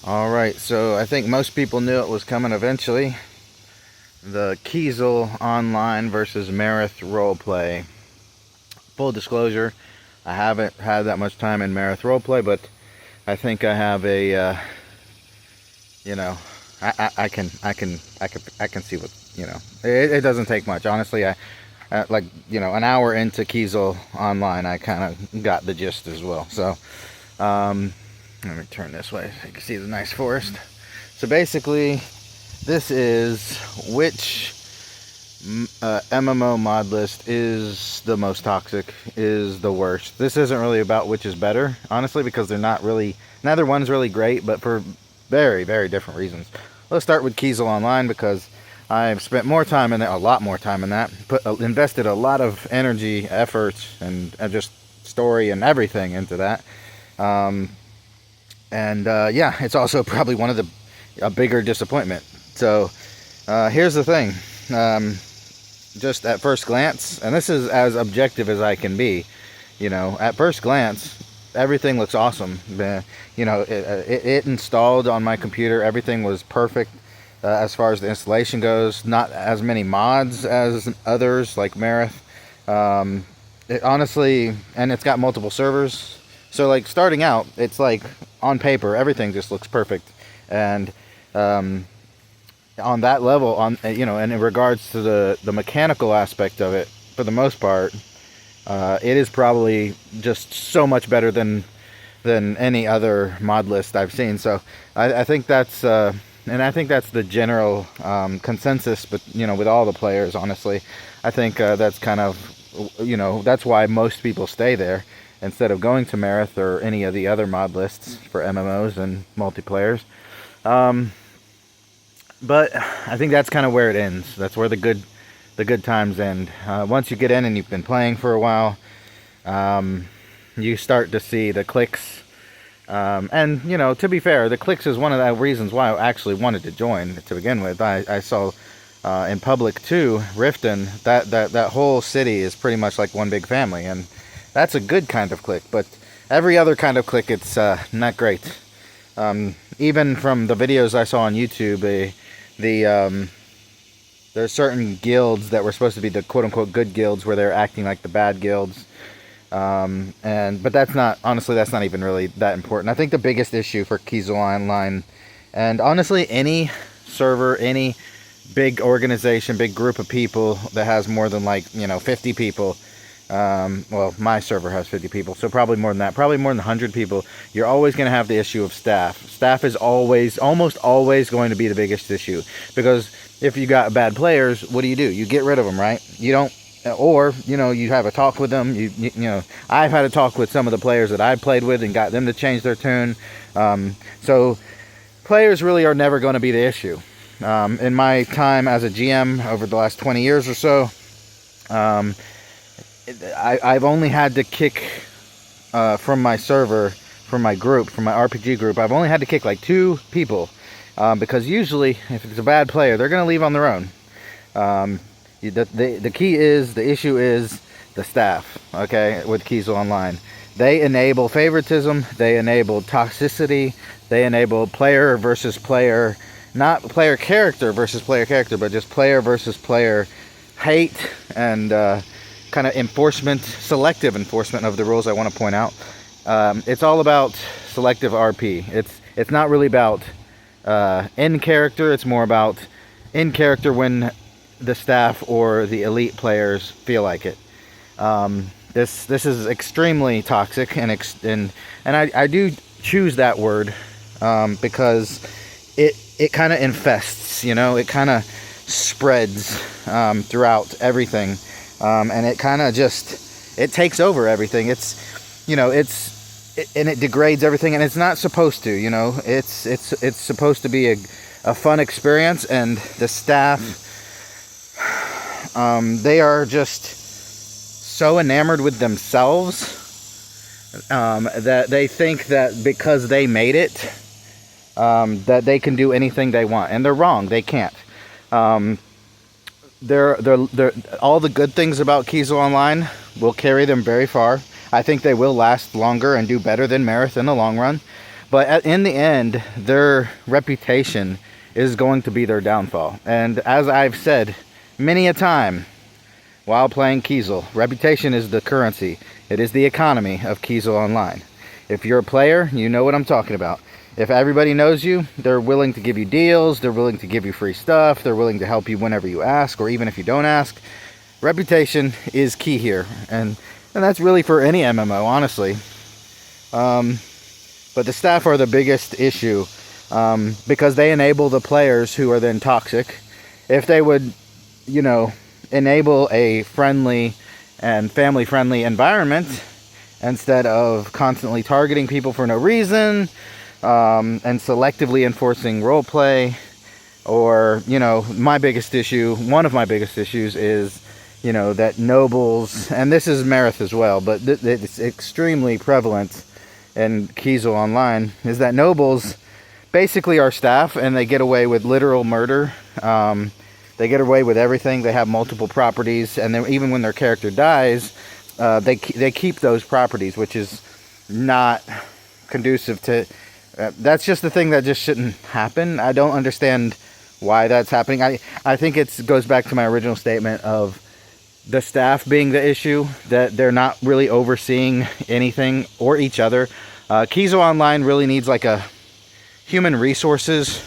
Alright, so I think most people knew it was coming eventually. The Keizaal online versus Mereth roleplay. Full disclosure, I haven't had that much time in Mereth roleplay, but I think I have a, you know, I can see what, it doesn't take much. Honestly, like, an hour into Keizaal online, I kind of got the gist as well. So, let me turn this way so you can see the nice forest. So basically, this is which MMO mod list is the most toxic, is the worst. This isn't really about which is better, honestly, because they're not really, neither one's really great, but for very, very different reasons. Let's start with Keizaal Online because I've spent more time in it, a lot more time in that, invested a lot of energy, effort, and just story and everything into that. Yeah, it's also probably one of a bigger disappointment. So here's the thing. Just at first glance, and this is as objective as I can be, at first glance, everything looks awesome. It installed on my computer. Everything was perfect as far as the installation goes. Not as many mods as others like Mereth. Honestly, and it's got multiple servers. So like starting out, it's like on paper, everything just looks perfect. And on that level, and in regards to the mechanical aspect of it, for the most part, it is probably just so much better than any other mod list I've seen. So I think that's and I think that's the general consensus, but with all the players, honestly, I think that's kind of that's why most people stay there instead of going to Mereth or any of the other mod lists for MMOs and multiplayers. But I think that's kind of where it ends. That's where the good times end. Once you get in and you've been playing for a while, you start to see the clicks. And to be fair, the clicks is one of the reasons why I actually wanted to join to begin with. I saw in public too, Riften, that whole city is pretty much like one big family, and that's a good kind of click. But every other kind of click, it's not great. Even from the videos I saw on YouTube, there's certain guilds that were supposed to be the quote-unquote good guilds where they're acting like the bad guilds. But that's not even really that important. I think the biggest issue for Keizaal Online, and honestly any server, any big organization, big group of people that has more than 50 people, well, my server has 50 people, so probably more than that, probably more than 100 people, you're always going to have the issue of staff. Staff is almost always going to be the biggest issue, because if you got bad players, what do? You get rid of them, right? You don't, or you have a talk with them. I've had a talk with some of the players that I played with and got them to change their tune. So players really are never going to be the issue. In my time as a GM over the last 20 years or so, I've only had to kick from my server, from my RPG group, I've only had to kick like 2 people, because usually if it's a bad player, they're going to leave on their own. The issue is the staff, okay, with Keizaal Online. They enable favoritism, they enable toxicity, they enable player versus player, not player character versus player character, but just player versus player hate and kind of selective enforcement of the rules. I want to point out, it's all about selective RP. It's not really about in character. It's more about in character when the staff or the elite players feel like it. This is extremely toxic, and I do choose that word because it kind of infests. It kind of spreads throughout everything. And it kind of it takes over everything. And it degrades everything, and it's not supposed to. It's supposed to be a fun experience, and the staff, they are just so enamored with themselves that they think that because they made it, that they can do anything they want, and they're wrong. They can't. They're all the good things about Keizaal Online will carry them very far. I think they will last longer and do better than Mereth in the long run. But in the end, their reputation is going to be their downfall. And as I've said many a time while playing Keizaal, reputation is the currency. It is the economy of Keizaal Online. If you're a player, you know what I'm talking about. If everybody knows you, they're willing to give you deals, they're willing to give you free stuff, they're willing to help you whenever you ask, or even if you don't ask. Reputation is key here, and that's really for any MMO, honestly. But the staff are the biggest issue, because they enable the players who are then toxic. If they would, enable a friendly and family-friendly environment instead of constantly targeting people for no reason, and selectively enforcing roleplay, or, my biggest issue, one of my biggest issues is, that nobles, and this is Mereth as well, but it's extremely prevalent in Keizaal Online, is that nobles basically are staff, and they get away with literal murder. They get away with everything. They have multiple properties, and then even when their character dies, they keep those properties, which is not conducive to... that's just the thing that just shouldn't happen. I don't understand why that's happening. I think it goes back to my original statement of the staff being the issue, that they're not really overseeing anything or each other. Keizaal Online really needs like a human resources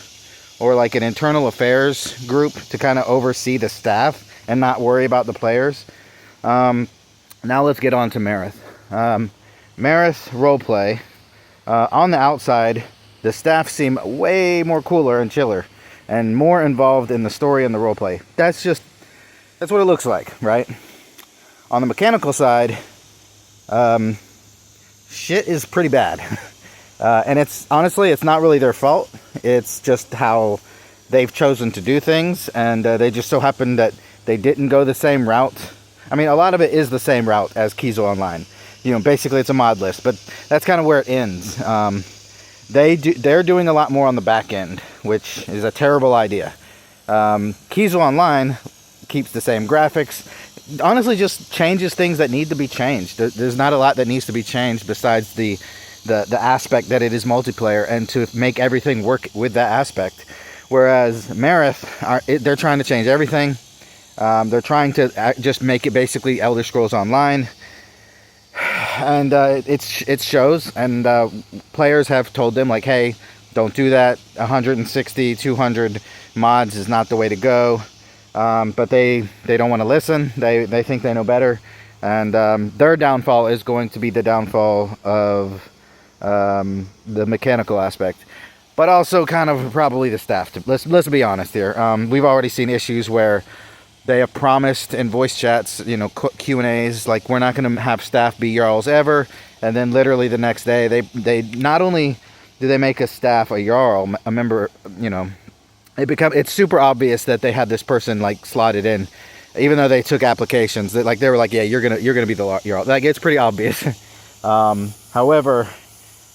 or like an internal affairs group to kind of oversee the staff and not worry about the players. Now let's get on to Mereth. Mereth roleplay. On the outside, the staff seem way more cooler and chiller and more involved in the story and the roleplay. That's what it looks like, right? On the mechanical side, shit is pretty bad. And it's not really their fault. It's just how they've chosen to do things, and they just so happen that they didn't go the same route. I mean, a lot of it is the same route as Keizaal Online. Basically it's a mod list, but that's kind of where it ends. They're doing a lot more on the back end, which is a terrible idea. Keizaal Online keeps the same graphics. Honestly, just changes things that need to be changed. There's not a lot that needs to be changed besides the aspect that it is multiplayer, and to make everything work with that aspect. Whereas Mereth, they're trying to change everything. They're trying to just make it basically Elder Scrolls Online. And it shows, and players have told them, like, hey, don't do that. 160, 200 mods is not the way to go. But they don't want to listen. They think they know better. And their downfall is going to be the downfall of the mechanical aspect. But also kind of probably the staff. Let's be honest here. We've already seen issues where they have promised in voice chats, Q&As, like, we're not going to have staff be Jarls ever. And then literally the next day, they not only do they make a staff a Jarl, a member, it's super obvious that they had this person like slotted in, even though they took applications. They were like, yeah, you're gonna be the Jarl. Like, it's pretty obvious. However,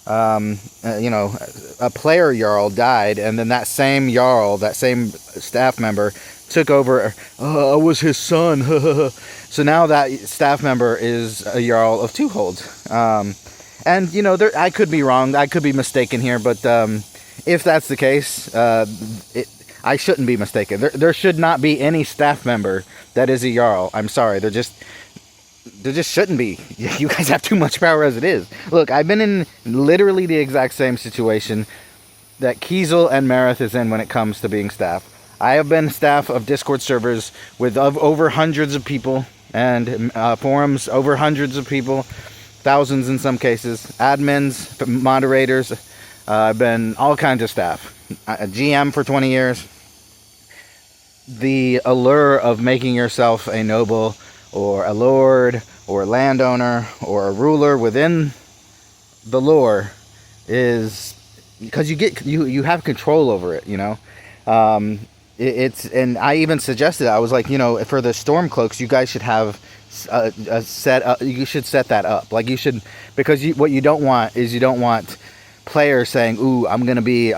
a player Jarl died, and then that same Jarl, that same staff member, took over. I was his son. So now that staff member is a Jarl of Two Holds. And I could be wrong. I could be mistaken here, but if that's the case, I shouldn't be mistaken. There should not be any staff member that is a Jarl. I'm sorry. There just shouldn't be. You guys have too much power as it is. Look, I've been in literally the exact same situation that Keizaal and Mereth is in when it comes to being staff. I have been staff of Discord servers with over hundreds of people, and forums over hundreds of people, thousands in some cases, admins, moderators. I've been all kinds of staff. A GM for 20 years. The allure of making yourself a noble or a lord or a landowner or a ruler within the lore is because you have control over it, and I even suggested, I was like, for the Stormcloaks, you guys should have a set up. You should set that up, like you should, because what you don't want is players saying, "Ooh, I'm gonna lead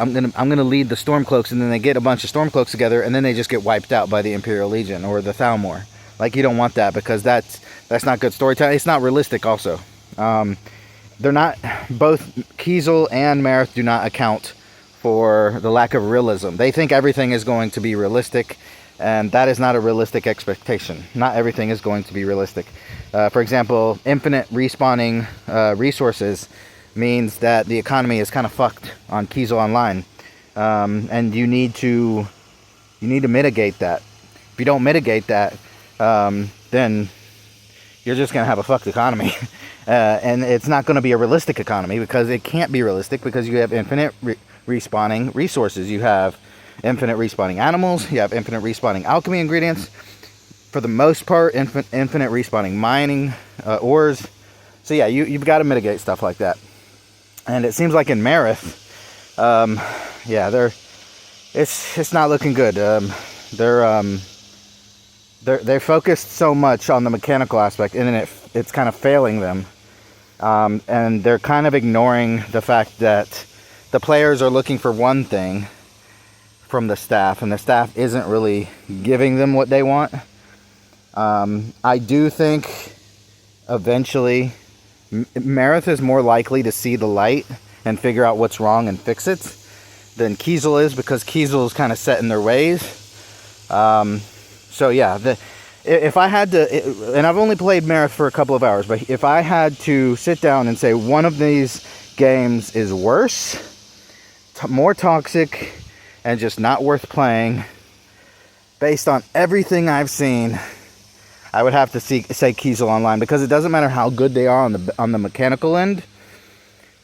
the Stormcloaks," and then they get a bunch of Stormcloaks together, and then they just get wiped out by the Imperial Legion or the Thalmor. Like, you don't want that, because that's not good storytelling. It's not realistic, also. they're not, both Keizaal and Mereth do not account for the lack of realism. They think everything is going to be realistic, and that is not a realistic expectation. Not everything is going to be realistic. For example, infinite respawning resources means that the economy is kind of fucked on Keizaal Online, and you need to mitigate that. If you don't mitigate that, then you're just gonna have a fucked economy, and it's not going to be a realistic economy, because it can't be realistic, because you have infinite respawning resources. You have infinite respawning animals. You have infinite respawning alchemy ingredients. For the most part, infinite respawning mining ores. So yeah, you've got to mitigate stuff like that. And it seems like in Mereth, yeah, it's not looking good. They're focused so much on the mechanical aspect, and it's kind of failing them. And they're kind of ignoring the fact that the players are looking for one thing from the staff, and the staff isn't really giving them what they want. I do think eventually Mereth is more likely to see the light and figure out what's wrong and fix it than Keizaal is, because Keizaal is kind of set in their ways. So yeah, if I had to, and I've only played Mereth for a couple of hours, but if I had to sit down and say one of these games is worse, more toxic, and just not worth playing, based on everything I've seen, I would have to say Keizaal Online, because it doesn't matter how good they are on the mechanical end.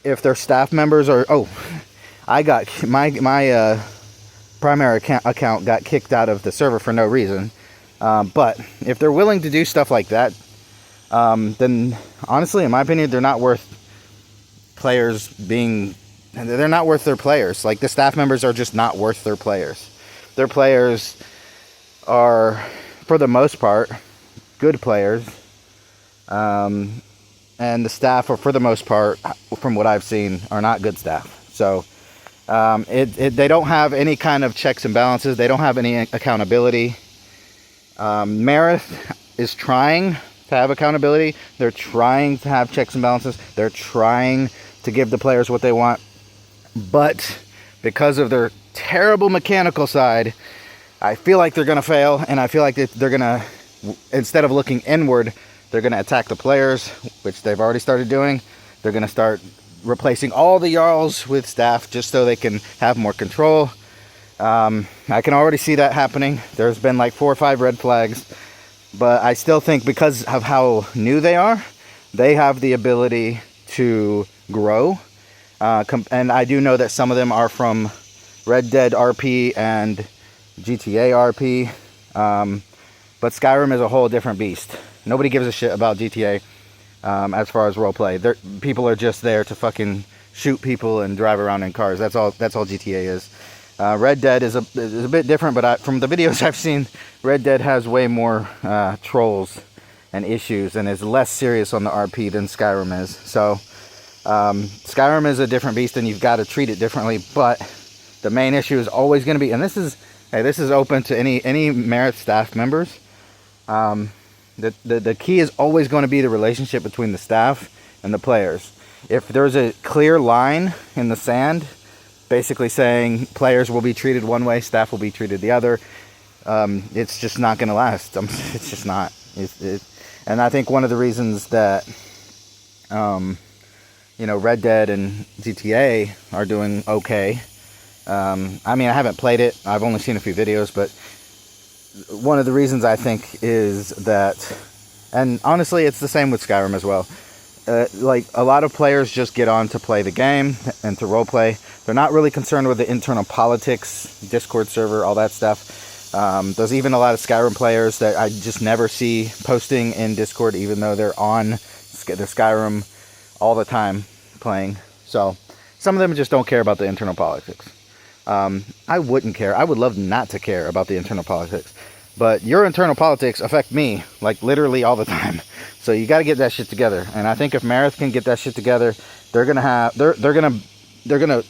If their staff members are, I got my primary account got kicked out of the server for no reason. But if they're willing to do stuff like that, then honestly, in my opinion, they're not worth players being. They're not worth their players. Like, the staff members are just not worth their players. Their players are, for the most part, good players, and the staff are, for the most part, from what I've seen, are not good staff. So they don't have any kind of checks and balances. They don't have any accountability. Mereth is trying to have accountability. They're trying to have checks and balances. They're trying to give the players what they want, but because of their terrible mechanical side, I feel like they're gonna fail, and I feel like they're gonna, instead of looking inward, they're gonna attack the players, which they've already started doing. They're gonna start replacing all the Jarls with staff just so they can have more control. I can already see that happening. There's been like 4 or 5 red flags, but I still think, because of how new they are, they have the ability to grow. And I do know that some of them are from Red Dead RP and GTA RP. But Skyrim is a whole different beast. Nobody gives a shit about GTA as far as roleplay. People are just there to fucking shoot people and drive around in cars. That's all GTA is. Red Dead is a bit different, but from the videos I've seen, Red Dead has way more trolls and issues, and is less serious on the RP than Skyrim is. So Skyrim is a different beast, and you've got to treat it differently. But the main issue is always going to be, and this is open to any Mereth staff members. The key is always going to be the relationship between the staff and the players. If there's a clear line in the sand, basically saying players will be treated one way, staff will be treated the other, it's just not going to last. It's just not. And I think one of the reasons that Red Dead and GTA are doing okay. I mean, I haven't played it. I've only seen a few videos, but one of the reasons I think is that, and honestly, it's the same with Skyrim as well. Like, a lot of players just get on to play the game and to roleplay. They're not really concerned with the internal politics, Discord server, all that stuff. There's even a lot of Skyrim players that I just never see posting in Discord, even though they're on the Skyrim all the time playing. So some of them just don't care about the internal politics. I wouldn't care. I would love not to care about the internal politics. But your internal politics affect me, like, literally all the time. So you got to get that shit together. And I think if Mereth can get that shit together, they're gonna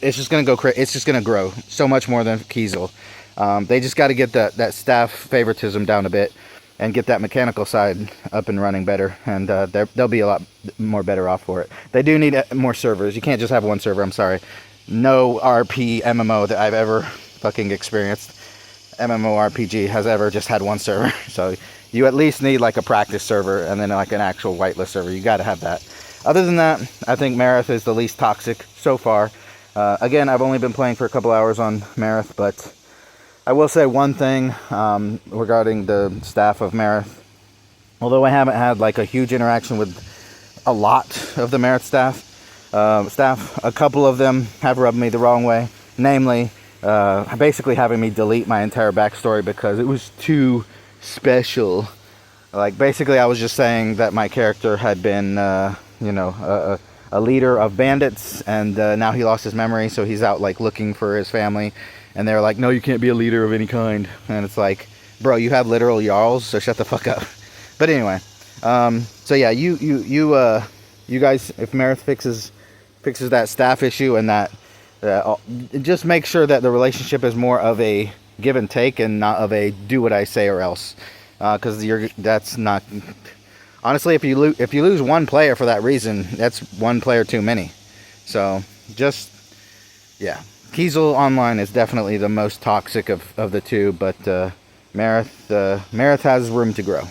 it's just gonna go crazy. It's just gonna grow so much more than Keizaal. They just got to get that staff favoritism down a bit. and get that mechanical side up and running better, and they'll be a lot more better off for it. They do need more servers. You can't just have one server. I'm sorry. No RP MMO that I've ever fucking experienced, MMORPG, has ever just had one server. So you at least need like a practice server and then like an actual whitelist server. You got to have that. Other than that, I think Mereth is the least toxic so far. Again, I've only been playing for a couple hours on Mereth, but I will say one thing regarding the staff of Mereth. Although I haven't had like a huge interaction with a lot of the Mereth staff, a couple of them have rubbed me the wrong way. Namely, basically having me delete my entire backstory because it was too special. Like, basically I was just saying that my character had been, a leader of bandits, and now he lost his memory, so he's out like looking for his family. And they're like, no, you can't be a leader of any kind. And it's like, bro, you have literal jarls, so shut the fuck up. But anyway, so yeah, you guys, if Mereth fixes that staff issue, and that just make sure that the relationship is more of a give and take and not of a do what I say or else, because that's not, honestly, if you lose one player for that reason, that's one player too many. So just, yeah, Keizaal Online is definitely the most toxic of the two, but Mereth has room to grow.